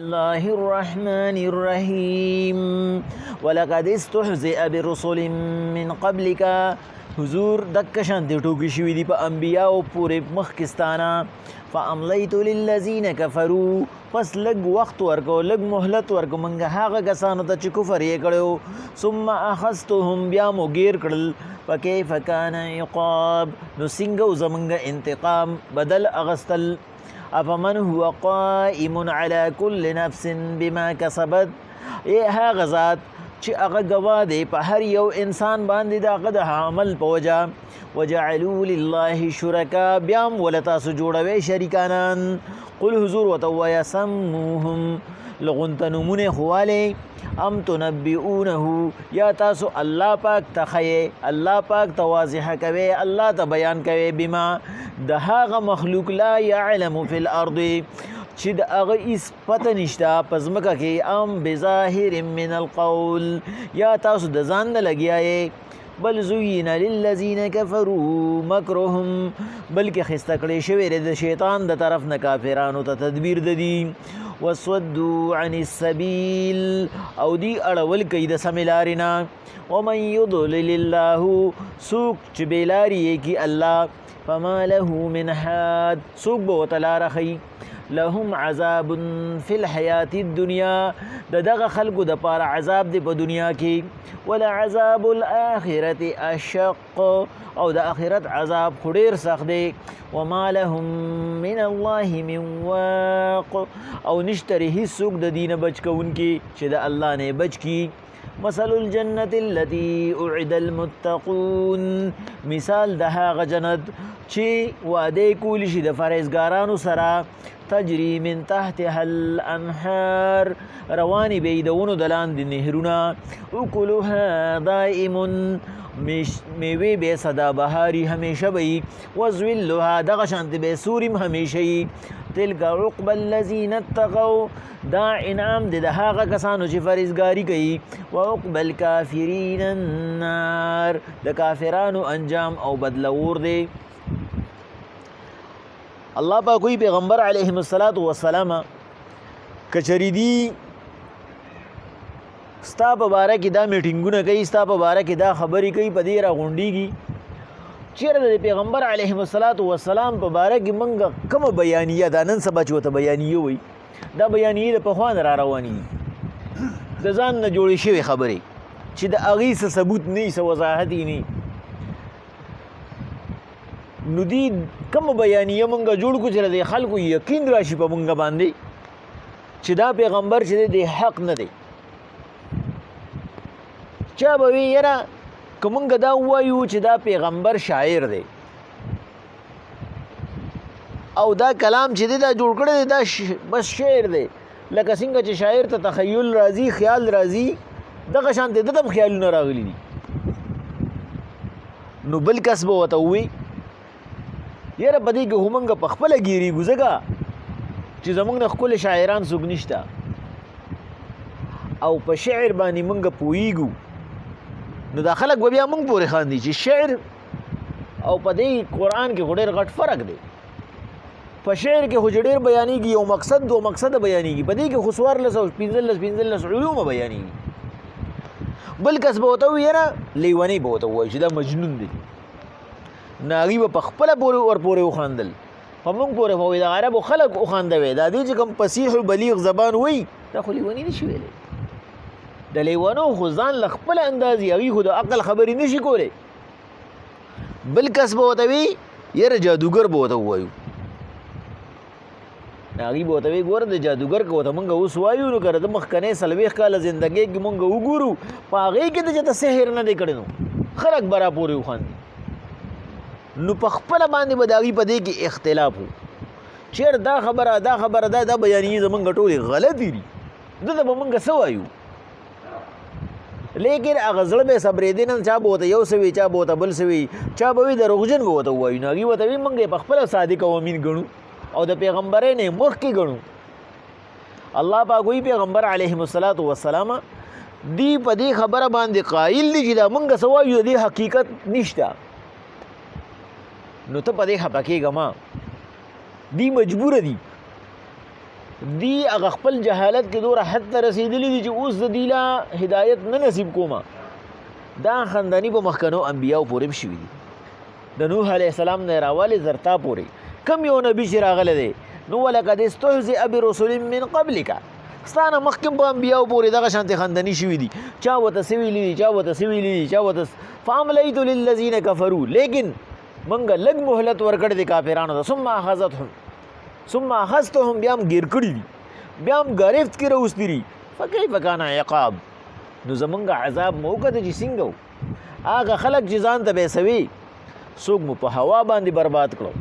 الله الرحمن الرحيم ولقد استهزئ برسل من قبلك حضور دک شانتی ټوکی شوی دی په انبیاء پورې مخکستانه فاملیت للذین کفروا پس لږ وخت ورکو لږ مهلت ورکو منګه هغه کسانو ته چې کفر یې کړو ثم اخذتهم بیا مو ګیر کړل فکیف کان عقاب نو څنګه زمونږ انتقام بدل اغستل افمن هو قائم على كل نفس بما كسبت هغه ذات چې هغه ګواه دی په هر یو انسان باندې د هغه د عمل په وجه وجعلوا لله شرکا بیا هم له تاسو جوړوئ شریکانان قل حضور ورته ووایه سموهم لغونته نومونه خو والئ ام تنبئونه یا تاسو الله پاک ته ښیئ الله پاک ته واضحه کوئ الله ته بیان کوئ بما د هغه مخلوق لا یعلم فی الارض چې د هغه هېڅ پته نشته په ځمکه کې ام بظاهر من القول یا تاسو د ځان نه لګیایئ بل زین للذین کفروا مکرهم بلکې ښایسته کړی شوی دی د شیطان د طرف نه کافرانو ته تدبیر د دي وصدوا عن السبیل او دی اړول کوي د سمې لارې نه ومن یضلل الله څوک چې بېلارې یې کي الله فما له من حاد څوک به ورته لاره ښیي لهم عذاب فی الحیات الدنیا د دغه خلکو دپاره عذاب دی په دنیا کې ولعذاب الاخرة اشق او د آخرت عذاب خو ډېر سخت دی وما لهم من الله من واق او نشته هیڅوک د دینه بچ کوونکي چې د الله نه بچ کی مثل الجنة التي اعد المتقون مثال د هغه جنت چې وعده کولی شي د فرهیزګارانو سره تجری من تحتها الانهار روانی به د ونو د لاندې نهرونه اکلها دائم میوې به صدا بهاري همیشه وي وظلها دغه شانتې به سوریم همیشه وي تلک عقب الذین اتقوا دا انعام دی د هغه کسانو چې فرهیزګاري کوي وعقب الکافرین النار د کافرانو انجام او بدلور دی الله پاک کوئی پیغمبر علیه السلام کچری دی ستا په باره کې دا میټینګونه کوي ستا په باره کې دا خبرې کوي په دې راغونډېږي چېرې د پیغمبر علیه السلام په باره کې موږ کومه بیانیه دا نن سبا چې ورته بیانیه وایي دا بیانیې د پخوا نه را روانې دي د ځان نه جوړې شوې خبرې چې د هغې څه ثبوت نه وي څه وضاحت یې نه نو دی کومه بیانیه موږ جوړ کړو چې د خلکو یقین راشي په موږ باندې چې دا پیغمبر چې دی حق نه دی چا به وي یاره که موږ دا ووایو چې دا پیغمبر شاعر دی او دا کلام چې دی دا جوړ کړی دی دا بس شعر دی لکه څنګه چې شاعر ته تخیل راځي خیال راځي دغه شانتې ده ته هم خیالونه راغلي دي نو بل کس به ورته ووایي یاره په دې کې خو موږ په خپله ګیرېږو ځکه چې زموږ نه ښکلي شاعران څوک نشته او په شعر باندې موږ پوهېږو نو دا خلک به بیا موږ پورې خاندي چې شعر او په دې قرآن کې خو ډېر غټ فرق دی په شعر کې خو چې ډېر بیانېږي یو مقصد دو مقصده بیانېږي په دې کې خو 14 او 15 علومه بیانېږي بل کس به ورته ووایي یاره لیونی به ورته ووایي چې دا مجنون دی نو هغوی به په خپله ورپورې وخاندل په موږ پورې به وایي د عربو خلک وخاندوي دا دې چې کوم فصیح بلیغ زبان وایي دا خو لیوني نه شي ویلی د لیوانو خو ځان له خپل اندازې هغوی خو د عقل خبرې نه شي کولی بل کس به ورته وي یاره جادوګر به ورته ووایو نو هغوی به ورته وایي ګوره د جادوګر که ورته مونږ اوس وایو نو که د مخکنۍ 40 کاله زندګۍ کې مونږ وګورو په هغې کې د چېرته سحر نه دی کړی نو خلک به راپورې وخاندي نو په خپله باندې به د هغوی په دې کې اختلاف و چېر دا خبره دا بیانیې زمونږ ټولې غلطې دي دته به مونږ څه وایو لیکن هغه زړه به یې صبرېدی نه چا به ورته یو څه وي چا به ورته بل څه وي چا به وي دروغجن به ورته ووایو نو هغوی ورته وي مونږ یې په خپله صادق او امین ګڼو او د پیغمبرۍ نه یې مخکې ګڼو الله پاک وایي پیغمبر علیهم السلام دی په دې خبره باندې قایل دي چې دا مونږ څه وایو د دې حقیقت نشته نو ته په دې خفه کېږه ما دی مجبوره دي دی هغه خپل جهالت کې دوره حد ته رسېدلي دي چې اوس د دوی لا هدایت نه نصیب کومه. دا خندني په مخکنو انبیاو پورې شوي دي، د نوح علیه السلام نه راوالې زرتا پورې کم یو نبي چې راغلی دی نو ولقد استهزئ برسل من قبلک، ستانه مخکې په انبیاو پورې دغه شانتې خندني شوي دي. چا ورته څه ویلي دي، چا ورته څه ویلي دي، چا ورته فاملیت للذین کفروا، لیکن منګه لږ مهلت ورکړی دی کافرانو ته. ثم اخذتهم بیا هم ګیر کړي دي، بیا هم ګرفت کې راوستي دي. فکیف کان عقاب، نو زمونږ عذاب مو وکړه چې څنګه و. هغه خلک چې ځان ته بیسوي، څوک مو په هوا باندې برباد کړو،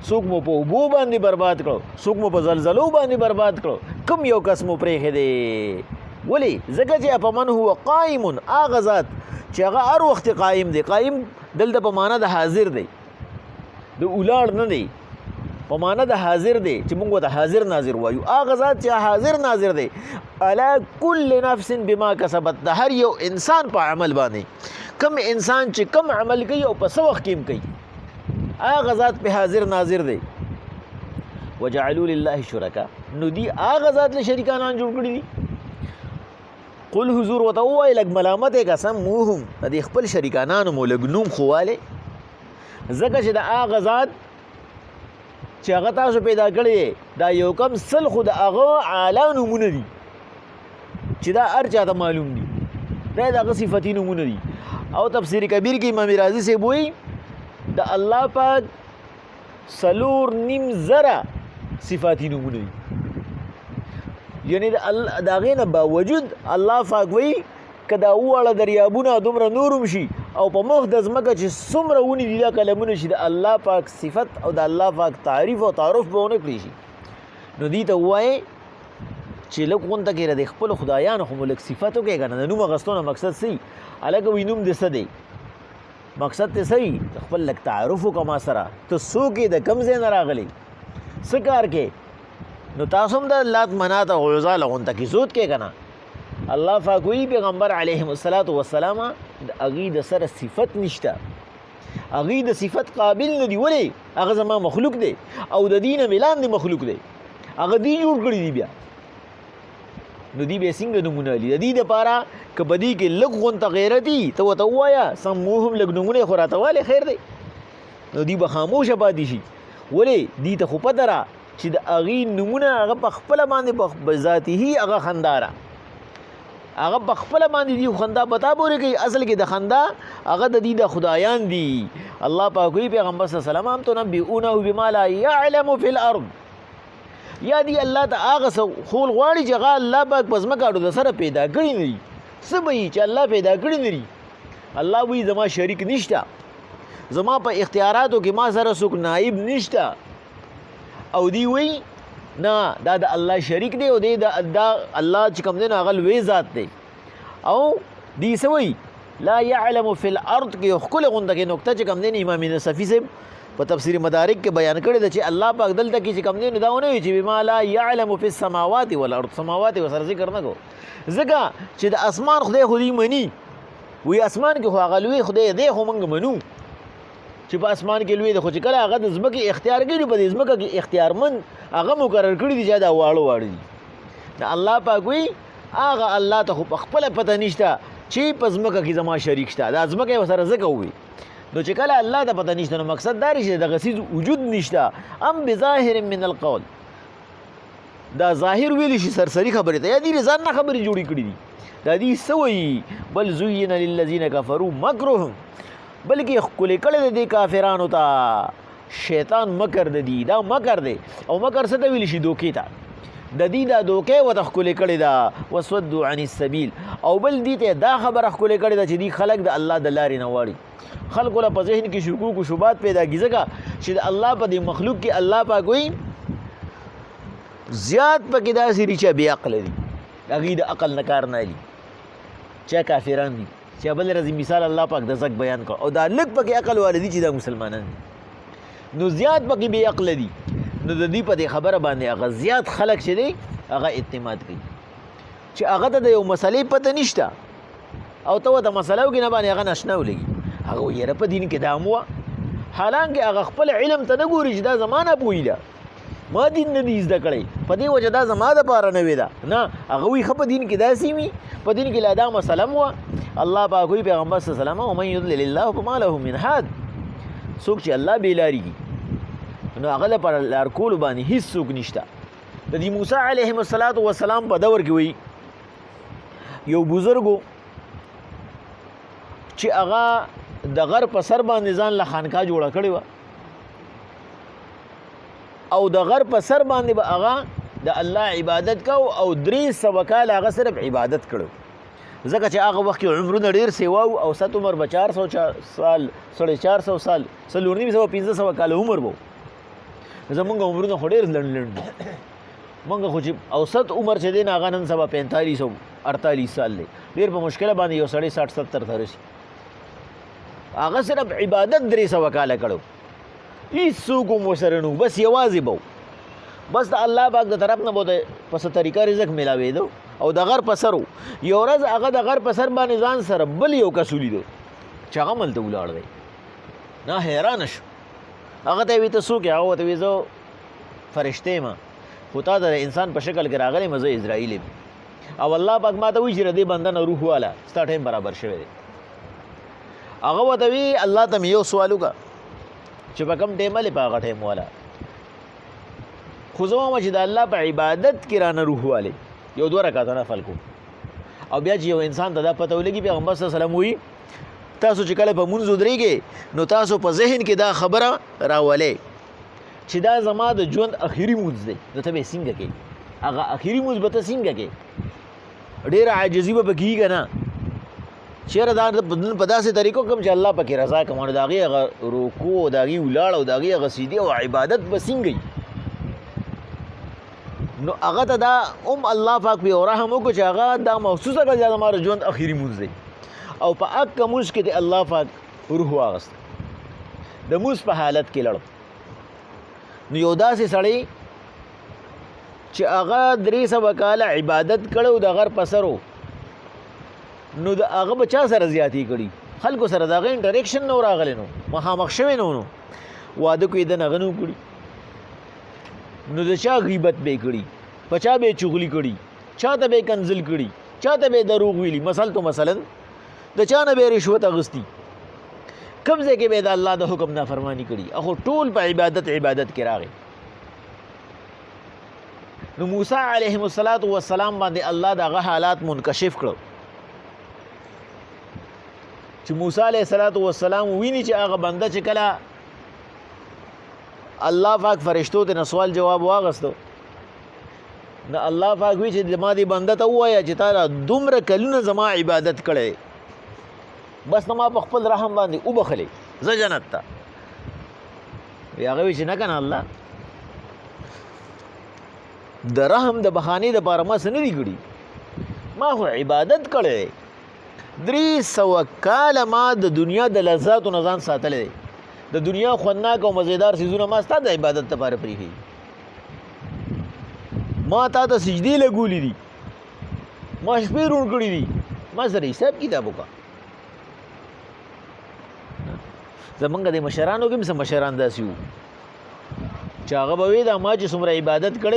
څوک مو په اوبو باندې برباد کړو، څوک مو په زلزلو باندې برباد کړو، کم یو کس مو پرېښی دی. ولې؟ ځکه چې افمن هو قائم، هغه ذات چې هغه هر وخت قایم دی. قایم دلته په معنا د حاضر دی، د اولاړ نه دی، په معنا د حاضر دی چې موږ ته حاضر ناظر وایو. هغه ذات چې حاضر ناظر دی علی کل نفس بما کسبت، د هر یو انسان په عمل باندې، کم انسان چې کم عمل کوي او په څه وخت کې هم کوي، هغه ذات په حاضر ناظر دی. وجعلوا لله شرکا، نو دی هغه ذات له شریکانان جوړ کړي دي. قل حضور ورته ووایه لږ ملامت یې که سموهم، د دې خپل شریکانانو مو لږ نوم ښوالی، ځکه چې د هغه ذات چې هغه تاسو پیدا کړی دا یو کم سل خو د هغه اعلی نومونه دي چې دا هر چاته معلوم دي، دا د هغه صفتي نومونه دي. او تفسیر کبیر کې امام رازي صاحب وایي د الله پاک 4.5 صفاتي نومونه دي، یعنی د هغې نه باوجود الله پاک وایي که دا واړه دریابونه دومره نور هم شي او په مخ د ځمکه چې څومره ونې دي دا کلمونه شي، د الله پاک صفت او د الله پاک تعریف او تعارف به ونه کړي شي. نو دې ته ووایې چې لږ غونته کې د خپلو خدایانو خو مو لږ صفت وکړې که نه. د نوم اخیستو نه مقصد څه هلکه وایي نوم دې څه دی، مقصد دې څه خپل لږ تعارف وکړه ما سره، ته څوک یې، د کوم ځای نه راغلی، څه کار کې. نو تاسو هم د لات منات او عزا له غونته کې زود کې که نه. الله پاک وایي پیغمبر علیهم السلام د هغې د سره صفت نشته، هغې د صفت قابل نه دي. ولې؟ هغه زما مخلوق دی او د دې نه مې لاندې مخلوق دی، هغه دې جوړ کړي دي. بیا نو دې بیا څنګه نومونه لي؟ د دې دپاره که په دې کې لږ غونته غیرت دي ته ورته ووایه سموهم، لږ نومونه یې خو راته والی خیر دی. نو دې به خاموشه پاتې شي. ولې؟ دې ته خو پته ده چې د هغې نومونه هغه په خپله باندې بذاتي هغه خنداره، هغه په خپله باندې دي خندا پتا پورې کوي. اصل کې د خندا هغه د دې د خدایان دي. الله پاک وایي پیغمبر صلی الله علیه وسلم تنبئونه بما لا یعلم فی الارض، یا دی الله ته هغه څه خول غواړي چې هغه الله پاک په ځمکه د سره پیدا کړي نه دي. څه به وي چې الله پیدا کړي نه دي؟ الله وایي زما شریک نشته، زما په اختیاراتو کې ما سره څوک نائب نشته. او دی وایي نه دا د الله شریک دی او دی د الله چې کوم دی نو هغه لوی ذات دی. او دی څه وایي لا یعلم فی الارض کې یو ښکلې غونده کې نکته چې کوم دی نو امام نصفي صاحب په تفسیر مدارک کې بیان کړی ده چې الله پاک دلته کې چې کوم دی نو دا ونه وایي چې بما لا یعلم فی السماوات والارض، سماوات ورسره ذکر نه کو، ځکه چې د اسمان خدای خو دې مني، وایي اسمان کې خو هغه لوی خدای دی خو موږ منو چې په اسمان کې لوی دی، خو چې کله هغه د ځمکې اختیار کړي په دې ځمکه کې اختیارمند هغه مقرر کړي دي چې دا واړه دي. د الله پاک وایي هغه الله ته خو په خپله پته نشته چې په ځمکه کې زما شریک شته، دا ځمکه یې ورسره ځکه ووایي. نو چې کله الله ته پته نشته نو مقصد دا دی چې دغه څیز وجود نشته. ام بظاهر من القول، دا ظاهر ویلی شي سرسري خبرې ته، یا دې ځان نه خبرې جوړې کړي دي. دا دې څه وایي بل زین للذین کفروا مکرهم، بلکې ښکلې کړی د دې کافرانو ته شیطان مکر د دي، دا مکر دی. او مکر څه ته ویلی شي؟ دوکې ته. د دې دا دوکې ورته ښکلې کړې ده. وصدوا عن السبیل، او بل دې ته دا خبره ښکلې کړې ده چې دې خلک د الله د لارې نه واړي. خلکو له په ذهن کې شکوک و شبهات پیدا کړي، ځکه چې د الله په دې مخلوق کې الله پاک وایي زیات پکې داسې دي چې بې عقله دي، هغوی د عقل نه کار نه لي، چا کافران دي چې بل ورځې مثال الله پاک د زک بیان کړ، او دا لږ پکې عقل والا دي چې دا مسلمانان دي. نو زیات پکې بې عقله دي. نو د دې په دې خبره باندې هغه زیات خلک چې دی هغه اعتماد کوي چې هغه ته د یو مسلې پته نشته او ته ورته مسله وکړې نه باندې هغه ناشنا ولګي. هغه وایي یاره په دین کې دا هم وه، حالانکې هغه خپل علم ته نه ګوري چې دا زما نه پوهي ده، ما دین نه دی زده کړی په دې وجه دا زما دپاره نوې ده نه هغه وایي ښه په دین کې داسې وي په دین کې لا دا مسله م وه الله پاک وایي پیغمبر صلی الله علیه وسلم ومن یضلل الله فما له من هاد څوک چې الله بېلاري کي نو هغه لپاره لارکولو باندې هېڅ څوک نشته د دې موسی علیهم السلام په دور کې وایي یو بزرګو چې هغه د غر په سر باندې ځان له خانقاه جوړه کړې وه او د غر په سر باندې به هغه د الله عبادت کو او 300 کاله هغه صرف عبادت کړو ځکه چې هغه وخت کې عمرونه ډېر سیوا و او اوسط عمر به 400 سال 450 سال 450 کاله عمر به زمونږ عمرونه خو ډېر لنډ لنډ مونږ خو چې اوسط عمر چې دی نه هغه نن سبا 45-48 سال دی ډېر په مشکله باندې یو سړی 60-70 ته رسي هغه صرف عبادت 300 کاله کړو هېڅوک هم ورسره نه بس یوازې به بس د الله پاک د طرف نه به په څه طریقه رزق میلاوېده او د غر په سر و یو ورځ هغه د غر په سر باندې ځان سره بل یو کس ولیدو چې هغه هملته ولاړ دی نه حیرانه شو هغه ته یې وایي ته څوک یې هغه ورته وایي زه فرشته یم خو تا د انسان په شکل کې راغلی یم زه اسرائیل یم او الله پاک ما ته وایي چې د دې بنده نه روح واله ستا ټایم برابر شوی دی هغه ورته وایي الله ته مې یو سوال وکړه چې په کوم ټایم هلې په هغه ټایم والا خو زه وایم چې د الله په عبادت کې رانه روح والی یو 2 رکعاته نفل کوم او بیا چې یو انسان ته دا پته ولګي پیغمبر صلی الله علیه وسلم وایي تاسو چې کله په مونځ ودرېږئ نو تاسو په ذهن کې دا خبره راولئ چې دا زما د ژوند اخري مونځ دی نو ته به یې څنګه کوې هغه اخري مونځ به ته څنګه کوې ډېره عاجزي به پکې کېږي نه چېرې دا په داسې طریقو کوم چې الله پکې رضا کوم نو د هغې هغه رکوع او د هغې ولاړ او د هغې هغه سیدي او عبادت به څنګه وي نو هغه ته دا الله پاک پې یو رحم وکړو چې هغه دا محسوسه کړه چې زما د ژوند اخري مونځ دی او په هغه مونځ کې د الله پاک روح واغست د مونځ په حالت کې لړ نو یو داسې سړی چې هغه 300 کاله عبادت کړی د غر په سر و نو د هغه به چا سره زیاتې کړي خلکو سره د هغه انټریکشن نه و راغلی نو مخامخ شوی نه نو واده کو یې د هغه نه وکړي نو د چا غیبت به یې کړي په چا به یې چغلي کړي چا ته به یې کنځل کړي چا ته به یې دروغ ویلي مثلا د چا نه به یې رشوت اخیستي کوم ځای کې به یې د الله د حکم نافرماني کړي اخو ټول په عبادت کې راغی نو موسی علیهم السلام باندې الله د هغه حالات منکشف کړو چې موسی علیه السلام ویني چې هغه بنده چې کله الله پاک فرشتو ته سوال جواب واغستو نو الله پاک وی چې ما دې بنده ته ووایه چې تا دومره کلونه زما عبادت کړی بس نو ما په خپل رحم باندې وبخلې زه جنت ته هغه وی چې نه که نه الله د رحم د بخانې دپاره ما څه نه دي کړي ما خو عبادت کړی 300 کاله ما د دنیا د لذاتو نه ځان ساتلی دی د دنیا خوندناک او مزیدار څیزونه ما ستا د عبادت لپاره پرېښي ما تا ته سجدې لګولي دي ما شپې روڼ کړي دي ما سره حساب کتاب وکړه زمونږ د مشرانو کې هم څه مشران داسې وو چې هغه به وایي دا ما چې څومره عبادت کړی